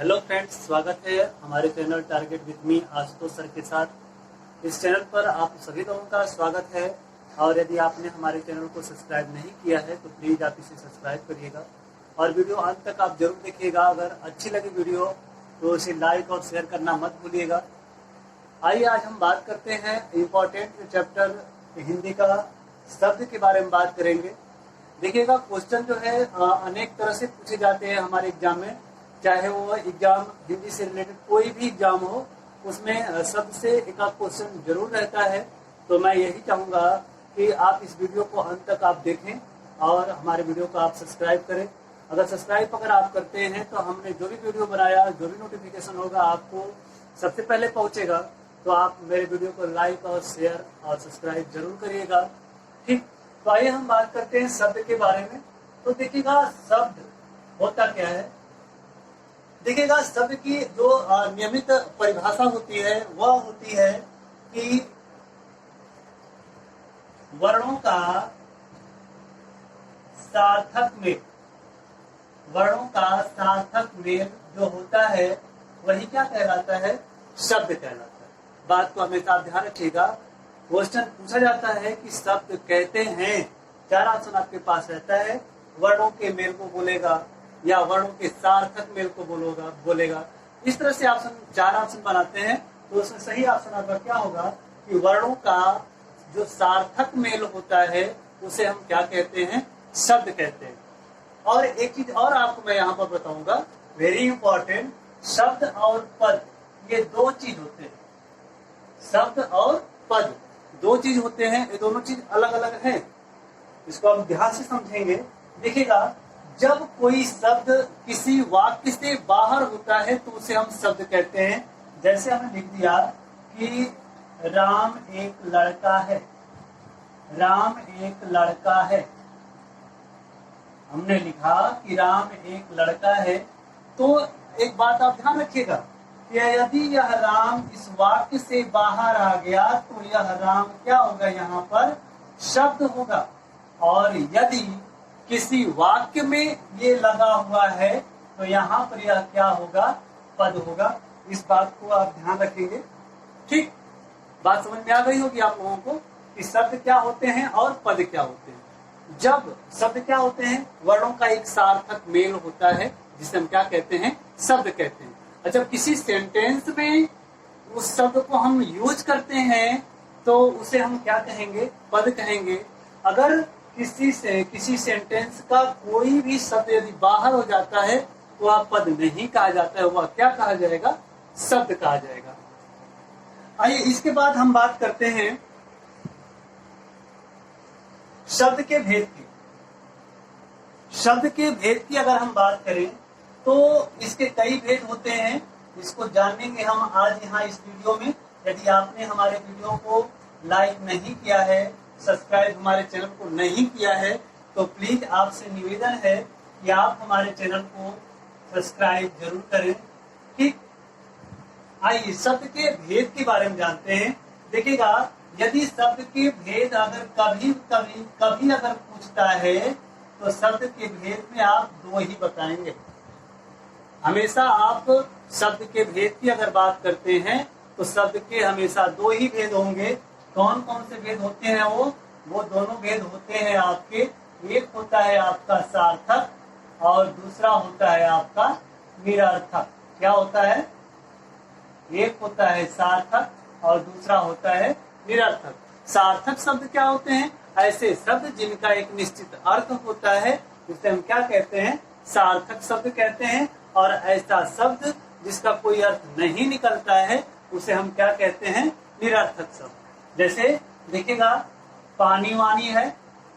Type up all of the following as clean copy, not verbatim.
Hello friends, स्वागत है हमारे channel target with me Ashutosh sir के साथ। इस चैनल पर आप सभी लोगों का स्वागत है और यदि आपने हमारे चैनल को सब्सक्राइब नहीं किया है तो प्लीज़ आप इसे सब्सक्राइब करिएगा और वीडियो अंत तक आप जरूर देखिएगा। अगर अच्छी लगी वीडियो तो इसे लाइक और शेयर करना मत भूलिएगा। आइए आज हम बात करते हैं इम्पोर्टेंट चैप्टर हिंदी का शब्द के बारे में बात करेंगे। देखिएगा, क्वेश्चन जो है अनेक तरह से पूछे जाते हैं हमारे एग्जाम में, चाहे वो एग्जाम हिंदी से रिलेटेड कोई भी एग्जाम हो, उसमें शब्द से एक आध क्वेश्चन जरूर रहता है। तो मैं यही चाहूँगा कि आप इस वीडियो को अंत तक आप देखें और हमारे वीडियो को आप सब्सक्राइब करें। अगर आप करते हैं तो हमने जो भी वीडियो बनाया, जो भी नोटिफिकेशन होगा आपको सबसे पहले पहुँचेगा। तो आप मेरे वीडियो को लाइक और शेयर और सब्सक्राइब जरूर करिएगा। ठीक, तो आइए हम बात करते हैं शब्द के बारे में। तो देखिएगा, शब्द होता क्या है। देखिएगा, शब्द की जो नियमित परिभाषा होती है वह होती है कि वर्णों का सार्थक मेल, वर्णों का सार्थक मेल जो होता है वही क्या कहलाता है, शब्द कहलाता है। बात को हमेशा आप ध्यान रखिएगा। क्वेश्चन पूछा जाता है कि शब्द कहते हैं, चार ऑप्शन आपके पास रहता है, वर्णों के मेल को बोलेगा या वर्णों के सार्थक मेल को बोलेगा। इस तरह से चार ऑप्शन बनाते हैं। तो उसमें सही ऑप्शन आपका क्या होगा कि वर्णों का जो सार्थक मेल होता है उसे हम क्या कहते हैं, शब्द कहते हैं। और एक चीज और आपको मैं यहाँ पर बताऊंगा, वेरी इंपॉर्टेंट, शब्द और पद ये दो चीज होते हैं। शब्द और पद दो चीज होते हैं, ये दोनों चीज अलग अलग हैं। इसको हम ध्यान से समझेंगे। देखिएगा, जब कोई शब्द किसी वाक्य से बाहर होता है तो उसे हम शब्द कहते हैं। जैसे हमने लिख दिया कि राम एक लड़का है, राम एक लड़का है। हमने लिखा कि राम एक लड़का है। तो एक बात आप ध्यान रखिएगा कि यदि यह राम इस वाक्य से बाहर आ गया तो यह राम क्या होगा, यहाँ पर शब्द होगा। और यदि किसी वाक्य में ये लगा हुआ है तो यहाँ पर यह क्या होगा, पद होगा। इस बात को आप ध्यान रखेंगे। ठीक, बात समझ में आ गई होगी आप लोगों को कि शब्द क्या होते हैं और पद क्या होते हैं। जब शब्द क्या होते हैं, वर्णों का एक सार्थक मेल होता है जिसे हम क्या कहते हैं, शब्द कहते हैं। और जब किसी सेंटेंस में उस शब्द को हम यूज करते हैं तो उसे हम क्या कहेंगे, पद कहेंगे। अगर किसी सेंटेंस का कोई भी शब्द यदि बाहर हो जाता है तो वह पद नहीं कहा जाता है, वह क्या कहा जाएगा, शब्द कहा जाएगा। आइए इसके बाद हम बात करते हैं शब्द के भेद की। शब्द के भेद की अगर हम बात करें तो इसके कई भेद होते हैं। इसको जानेंगे हम आज यहाँ इस वीडियो में। यदि आपने हमारे वीडियो को लाइक नहीं किया है, सब्सक्राइब हमारे चैनल को नहीं किया है, तो प्लीज आपसे निवेदन है कि आप हमारे चैनल को सब्सक्राइब जरूर करें। ठीक, आइए शब्द के भेद के बारे में जानते हैं। देखिएगा, यदि शब्द के भेद अगर कभी अगर पूछता है तो शब्द के भेद में आप दो ही बताएंगे। हमेशा आप शब्द के भेद की अगर बात करते हैं तो शब्द के हमेशा दो ही भेद होंगे। कौन कौन से भेद होते हैं, वो दोनों भेद होते हैं आपके। एक होता है आपका सार्थक और दूसरा होता है आपका निरर्थक। क्या होता है, एक होता है सार्थक और दूसरा होता है निरर्थक। सार्थक शब्द क्या होते हैं, ऐसे शब्द जिनका एक निश्चित अर्थ होता है उसे हम क्या कहते हैं, सार्थक शब्द कहते हैं। और ऐसा शब्द जिसका कोई अर्थ नहीं निकलता है उसे हम क्या कहते हैं, निरर्थक शब्द। जैसे देखिएगा, पानी वानी है,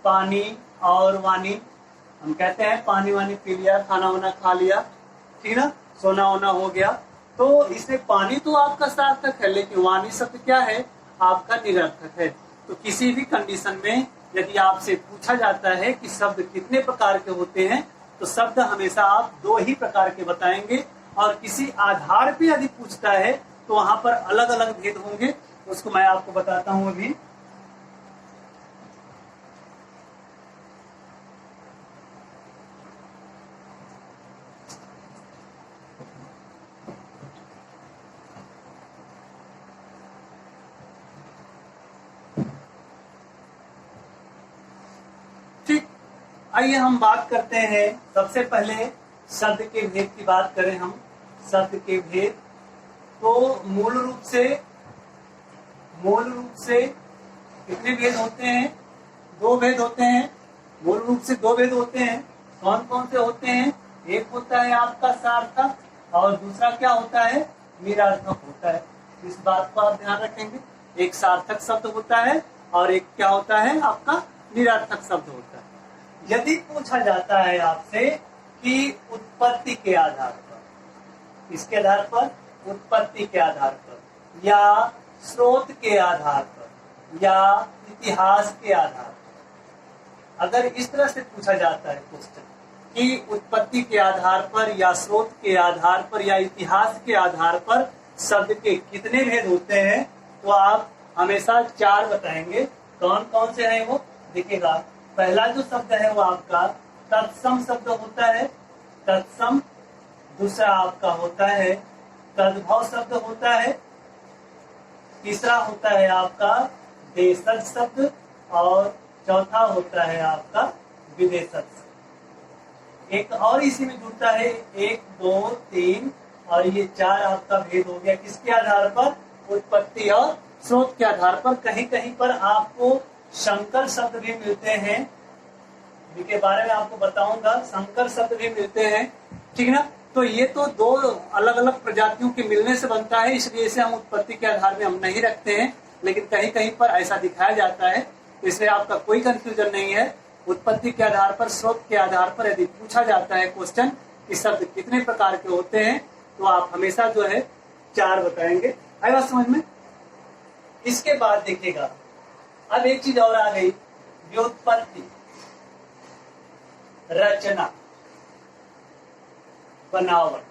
पानी और वानी, हम कहते हैं पानी वानी पी लिया, खाना वाना खा लिया, ठीक ना, सोना वोना हो गया। तो इसमें पानी तो आपका सार्थक है लेकिन वानी शब्द क्या है, आपका निरर्थक है। तो किसी भी कंडीशन में यदि आपसे पूछा जाता है कि शब्द कितने प्रकार के होते हैं तो शब्द हमेशा आप दो ही प्रकार के बताएंगे। और किसी आधार पे यदि पूछता है तो वहां पर अलग अलग भेद होंगे, उसको मैं आपको बताता हूं अभी। आइए हम बात करते हैं, सबसे पहले शब्द के भेद की बात करें हम। शब्द के भेद तो मूल रूप से कितने भेद होते हैं? 2 भेद होते हैं। मूल रूप से 2 भेद होते हैं। कौन कौन से होते हैं? एक होता है आपका सार्थक और दूसरा क्या होता है? निरर्थक होता है। इस बात को आप ध्यान रखेंगे। एक सार्थक शब्द होता है और एक क्या होता है? आपका निरर्थक शब्द होता है। यदि पूछा जाता है आपसे कि उत्पत्ति के आधार पर, इसके आधार पर, उत्पत्ति के आधार पर या स्रोत के आधार पर या इतिहास के आधार पर, अगर इस तरह से पूछा जाता है क्वेश्चन कि उत्पत्ति के आधार पर या स्रोत के आधार पर या इतिहास के आधार पर शब्द के कितने भेद होते हैं, तो आप हमेशा 4 बताएंगे। कौन कौन से हैं वो देखिएगा। पहला जो शब्द है वो आपका तत्सम शब्द होता है, तत्सम। दूसरा आपका होता है तद्भव शब्द होता है। तीसरा होता है आपका देशज शब्द और चौथा होता है आपका विदेशज शब्द। एक और इसी में जुड़ता है 1, 2, 3 और ये 4 आपका भेद हो गया। किसके आधार पर? उत्पत्ति और स्रोत के आधार पर। कहीं कहीं पर आपको संकर शब्द भी मिलते हैं, जिनके बारे में आपको बताऊंगा। संकर शब्द भी मिलते हैं, ठीक ना। तो ये तो 2 अलग अलग प्रजातियों के मिलने से बनता है, इसलिए इसे हम उत्पत्ति के आधार में हम नहीं रखते हैं, लेकिन कहीं कहीं पर ऐसा दिखाया जाता है, इसलिए आपका कोई कंफ्यूजन नहीं है। उत्पत्ति के आधार पर, स्रोत के आधार पर यदि पूछा जाता है क्वेश्चन कि शब्द कितने प्रकार के होते हैं, तो आप हमेशा जो है 4 बताएंगे। आई बात समझ में? इसके बाद देखिएगा, अब एक चीज और आ गई, व्युत्पत्ति, रचना, बनावट।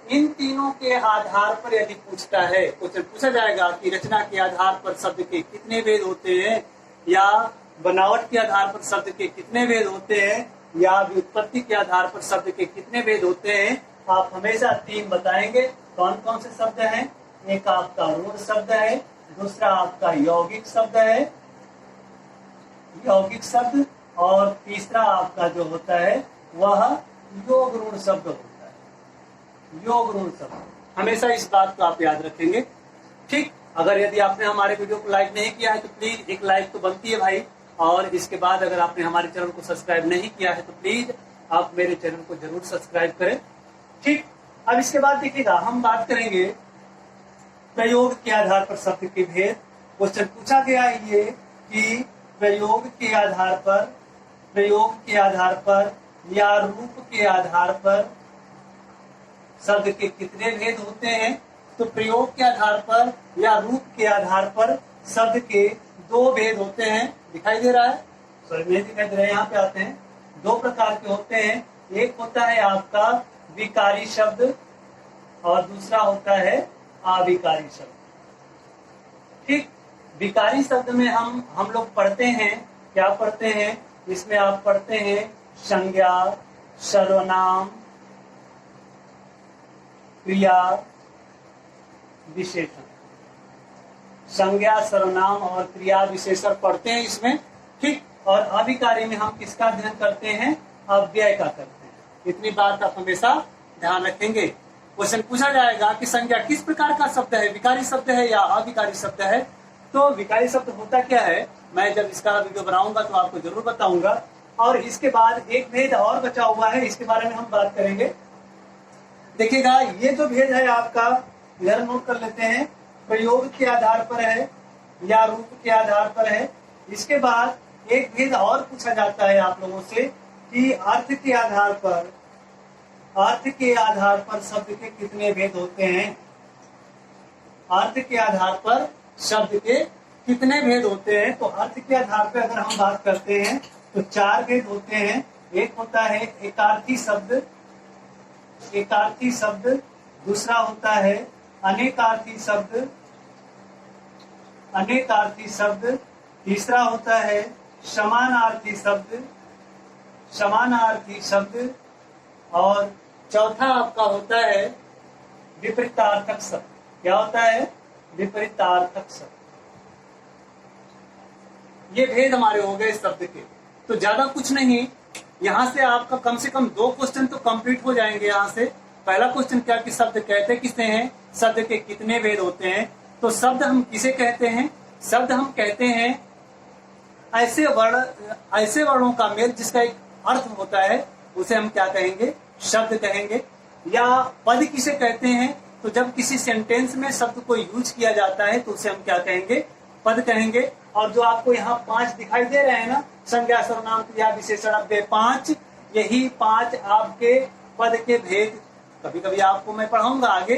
इन तीनों के आधार पर यदि पूछता है क्वेश्चन, पूछा जाएगा कि रचना के आधार पर शब्द के कितने भेद होते हैं या बनावट के आधार पर शब्द के कितने भेद होते हैं या व्युत्पत्ति के आधार पर शब्द के कितने भेद होते हैं, आप हमेशा 3 बताएंगे। कौन कौन से शब्द हैं? एक आपका रूढ़ शब्द है, दूसरा आपका यौगिक शब्द है, यौगिक शब्द, और तीसरा आपका जो होता है वह योग ऋण शब्द होता है। योग ऋण शब्द, हमेशा इस बात को आप याद रखेंगे, ठीक। अगर यदि आपने हमारे वीडियो को लाइक नहीं किया है तो प्लीज एक लाइक तो बनती है भाई, और इसके बाद अगर आपने हमारे चैनल को सब्सक्राइब नहीं किया है तो प्लीज आप मेरे चैनल को जरूर सब्सक्राइब करें, ठीक। अब इसके बाद देखिएगा, हम बात करेंगे प्रयोग के आधार पर शब्द के भेद। क्वेश्चन पूछा गया ये कि प्रयोग के आधार पर या रूप के आधार पर शब्द के कितने भेद होते हैं, तो प्रयोग के आधार पर या रूप के आधार पर शब्द के 2 भेद होते हैं। दिखाई दे रहा है? सॉरी नहीं दिखाई दे रहा है, यहाँ पे आते हैं। 2 प्रकार के होते हैं, एक होता है आपका विकारी शब्द और दूसरा होता है अविकारी शब्द, ठीक। विकारी शब्द में हम लोग पढ़ते हैं, क्या पढ़ते हैं? इसमें आप पढ़ते हैं संज्ञा, सर्वनाम, क्रिया, विशेषण। संज्ञा, सर्वनाम और क्रिया विशेषण पढ़ते हैं इसमें, ठीक। और अविकारी में हम किसका अध्ययन करते हैं? अव्यय का करते हैं। इतनी बात आप हमेशा ध्यान रखेंगे। क्वेश्चन पूछा जाएगा कि संज्ञा किस प्रकार का शब्द है, विकारी शब्द है या अविकारी शब्द है, तो विकारी शब्द होता क्या है, मैं जब इसका वीडियो बनाऊंगा तो आपको जरूर बताऊंगा। और इसके बाद एक भेद और बचा हुआ है, इसके बारे में हम बात करेंगे। देखिएगा, ये जो भेद है आपका, इधर नोट कर लेते हैं, प्रयोग के आधार पर है या रूप के आधार पर है। इसके बाद एक भेद और पूछा जाता है आप लोगों से कि अर्थ के आधार पर शब्द के कितने भेद होते हैं। अर्थ के आधार पर शब्द के कितने भेद होते हैं, तो अर्थ के आधार पर अगर हम बात करते हैं तो 4 भेद होते हैं। एक होता है एकार्थी शब्द, दूसरा होता है अनेकार्थी शब्द, तीसरा होता है समानार्थी शब्द, और चौथा आपका होता है विपरीतार्थक शब्द। क्या होता है? विपरीतार्थक शब्द। ये भेद हमारे हो गए शब्द के। तो ज्यादा कुछ नहीं, यहाँ से आपका कम से कम 2 क्वेश्चन तो कंप्लीट हो जाएंगे। यहाँ से पहला क्वेश्चन क्या कि शब्द कहते किसे हैं, शब्द के कितने भेद होते हैं। तो शब्द हम किसे कहते हैं, शब्द हम कहते हैं ऐसे वर्णों का मेल जिसका एक अर्थ होता है, उसे हम क्या कहेंगे, शब्द कहेंगे। या पद किसे कहते हैं, तो जब किसी सेंटेंस में शब्द को यूज किया जाता है तो उसे हम क्या कहेंगे, पद कहेंगे। और जो आपको यहाँ 5 दिखाई दे रहे हैं ना, संज्ञा सर्वनाम क्रिया विशेषण अव्यय 5, यही 5 आपके पद के भेद। कभी कभी आपको मैं पढ़ाऊंगा आगे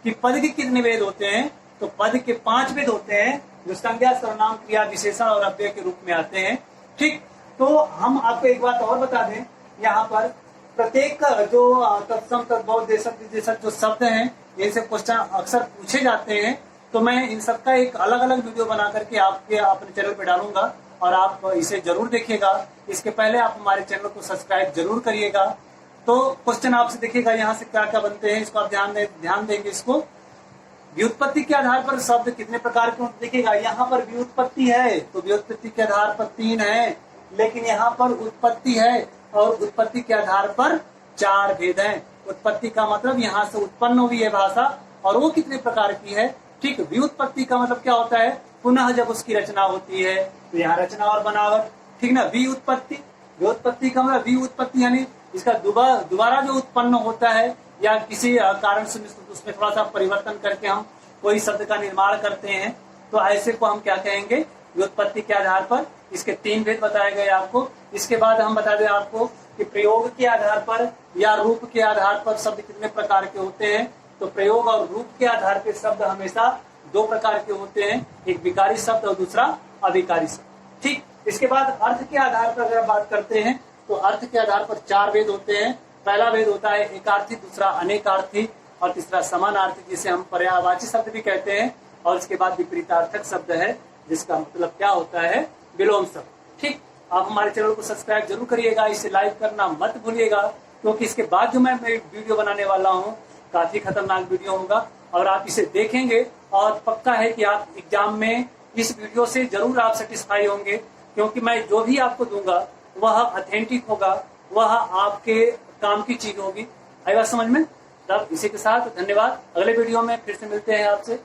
कि पद के कितने भेद होते हैं। तो पद के 5 भेद होते हैं जो संज्ञा सर्वनाम क्रिया विशेषण और अव्यय के रूप में आते हैं। ठीक, तो हम आपको एक बात और बता दें, यहाँ पर प्रत्येक जो तत्सम तद्भव देशक विदेशक जो शब्द हैं, इनसे क्वेश्चन अक्सर पूछे जाते हैं। तो मैं इन सबका एक अलग अलग वीडियो बना करके आपके अपने चैनल पे डालूंगा और आप इसे जरूर देखिएगा। इसके पहले आप हमारे चैनल को सब्सक्राइब जरूर करिएगा। तो क्वेश्चन आपसे देखिएगा यहाँ से क्या क्या बनते हैं, इसको आप ध्यान देंगे। इसको व्युत्पत्ति के आधार पर शब्द कितने प्रकार के देखिएगा। यहाँ पर व्युत्पत्ति है तो व्युत्पत्ति के आधार पर 3 है, लेकिन यहाँ पर उत्पत्ति है और उत्पत्ति के आधार पर 4 भेद हैं। उत्पत्ति का मतलब यहाँ से उत्पन्न हुई है भाषा, और वो कितने प्रकार की है। ठीक, व्युत्पत्ति का मतलब क्या होता है, पुनः जब उसकी रचना होती है, तो यहाँ रचना और बनावट। ठीक ना, व्युत्पत्ति का मतलब व्युत्पत्ति यानी इसका दोबारा जो उत्पन्न होता है या किसी कारण से उसमें थोड़ा सा परिवर्तन करके हम कोई शब्द का निर्माण करते हैं, तो ऐसे को हम क्या कहेंगे, व्युत्पत्ति के आधार पर। इसके 3 भेद बताए गए आपको। इसके बाद हम बता दें आपको कि प्रयोग के आधार पर या रूप के आधार पर शब्द कितने प्रकार के होते हैं। तो प्रयोग और रूप के आधार पर शब्द हमेशा 2 प्रकार के होते हैं, एक विकारी शब्द और दूसरा अविकारी शब्द। ठीक, इसके बाद अर्थ के आधार पर अगर बात करते हैं तो अर्थ के आधार पर 4 भेद होते हैं। पहला भेद होता है एकार्थी, दूसरा अनेकार्थी और तीसरा समानार्थी, जिसे हम पर्यायवाची शब्द भी कहते हैं। और इसके बाद विपरीतार्थक शब्द है, जिसका मतलब क्या होता है, विलोम शब्द। ठीक, आप हमारे चैनल को सब्सक्राइब जरूर करिएगा, इसे लाइक करना मत भूलिएगा, क्योंकि इसके बाद जो मैं वीडियो बनाने वाला हूँ काफी खतरनाक वीडियो होगा और आप इसे देखेंगे और पक्का है कि आप एग्जाम में इस वीडियो से जरूर आप सेटिस्फाई होंगे, क्योंकि मैं जो भी आपको दूंगा वह ऑथेंटिक होगा, वह आपके काम की चीज होगी। आई बात समझ में? तब इसी के साथ धन्यवाद। अगले वीडियो में फिर से मिलते हैं आपसे।